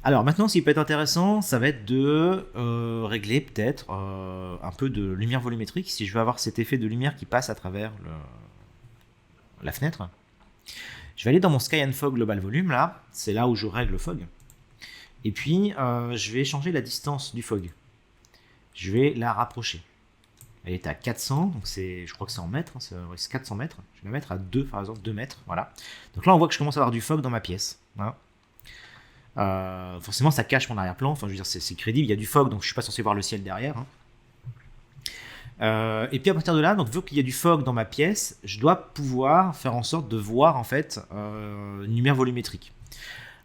Alors maintenant, ce qui peut être intéressant, ça va être de régler peut-être un peu de lumière volumétrique. Si je veux avoir cet effet de lumière qui passe à travers la fenêtre, je vais aller dans mon Sky and Fog Global Volume, là. C'est là où je règle le fog. Et puis, je vais changer la distance du fog. Je vais la rapprocher. Elle est à 400, donc je crois que c'est en mètres, hein, c'est 400 mètres. Je vais la mettre à 2, par exemple, 2 mètres, voilà. Donc là, on voit que je commence à avoir du fog dans ma pièce. Voilà. Forcément, ça cache mon arrière-plan. Enfin, je veux dire, c'est crédible, il y a du fog, donc je suis pas censé voir le ciel derrière. Hein. Et puis à partir de là, donc vu qu'il y a du fog dans ma pièce, je dois pouvoir faire en sorte de voir en fait une lumière volumétrique.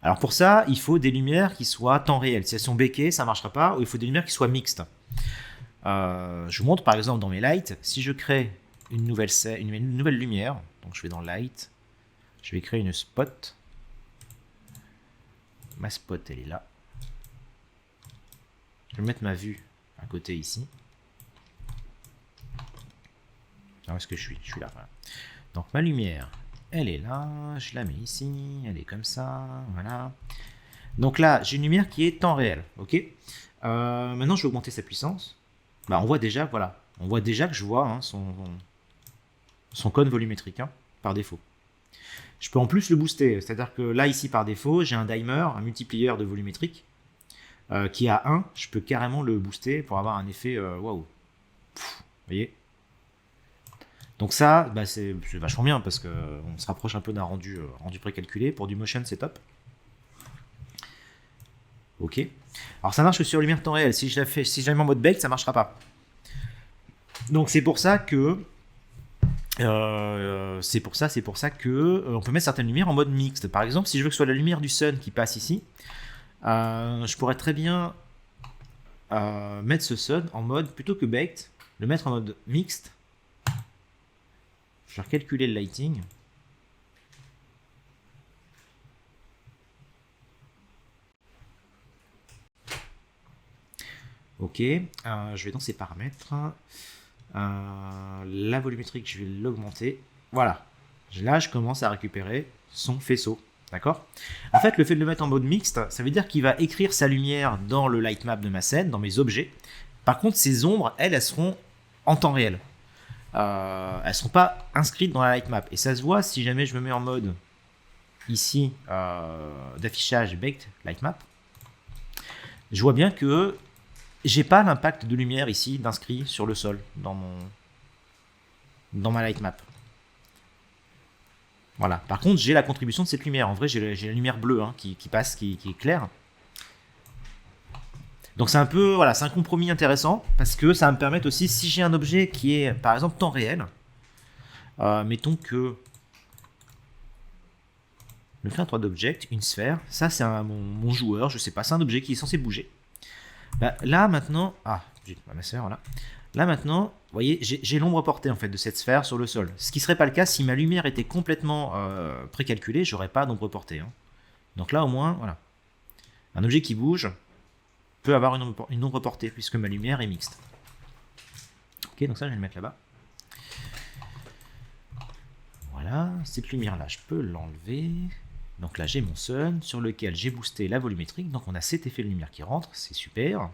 Alors pour ça, il faut des lumières qui soient temps réel. Si elles sont béquées, ça ne marchera pas. Ou il faut des lumières qui soient mixtes. Je vous montre par exemple dans mes lights, si je crée une nouvelle lumière, donc je vais dans light, je vais créer une spot. Ma spot, elle est là. Je vais mettre ma vue à côté ici. Où est-ce que je suis? Je suis là. Voilà. Donc ma lumière, elle est là. Je la mets ici. Elle est comme ça. Voilà. Donc là, j'ai une lumière qui est temps réel. Ok. Maintenant, je vais augmenter sa puissance. Bah, on voit déjà, voilà. On voit déjà que je vois hein, son cône volumétrique hein, par défaut. Je peux en plus le booster. C'est-à-dire que là, ici, par défaut, j'ai un dimer, un multiplier de volumétrique qui est à 1. Je peux carrément le booster pour avoir un effet waouh. Vous voyez? Donc ça, bah c'est vachement bien parce qu'on se rapproche un peu d'un rendu précalculé. Pour du motion, c'est top. Ok. Alors ça marche que sur lumière temps réel. Si je la mets en mode baked, ça ne marchera pas. Donc c'est pour ça que on peut mettre certaines lumières en mode mixte. Par exemple, si je veux que ce soit la lumière du sun qui passe ici, je pourrais très bien mettre ce sun en mode plutôt que baked, le mettre en mode mixte. Je vais recalculer le lighting. Ok, je vais dans ces paramètres. La volumétrique, je vais l'augmenter. Voilà. Là, je commence à récupérer son faisceau. D'accord? En fait, le fait de le mettre en mode mixte, ça veut dire qu'il va écrire sa lumière dans le light map de ma scène, dans mes objets. Par contre, ces ombres, elles seront en temps réel. Elles ne seront pas inscrites dans la light map. Et ça se voit si jamais je me mets en mode ici d'affichage baked light map. Je vois bien que j'ai pas l'impact de lumière ici d'inscrit sur le sol dans ma light map. Voilà. Par contre, j'ai la contribution de cette lumière. En vrai, j'ai la lumière bleue hein, qui passe, qui est claire. Donc c'est un peu, voilà, c'est un compromis intéressant parce que ça va me permettre aussi, si j'ai un objet qui est, par exemple, temps réel, mettons que le créateur 3 d'object, une sphère, ça c'est mon joueur, je sais pas, c'est un objet qui est censé bouger. Bah, là maintenant, j'ai ma sphère, voilà. Là maintenant, vous voyez, j'ai l'ombre portée en fait de cette sphère sur le sol. Ce qui serait pas le cas si ma lumière était complètement précalculée, j'aurais pas d'ombre portée. Hein. Donc là au moins, voilà, un objet qui bouge peut avoir une ombre portée puisque ma lumière est mixte. Ok, donc ça je vais le mettre là-bas. Voilà, cette lumière là, je peux l'enlever. Donc là j'ai mon sun sur lequel j'ai boosté la volumétrique. Donc on a cet effet de lumière qui rentre, c'est super.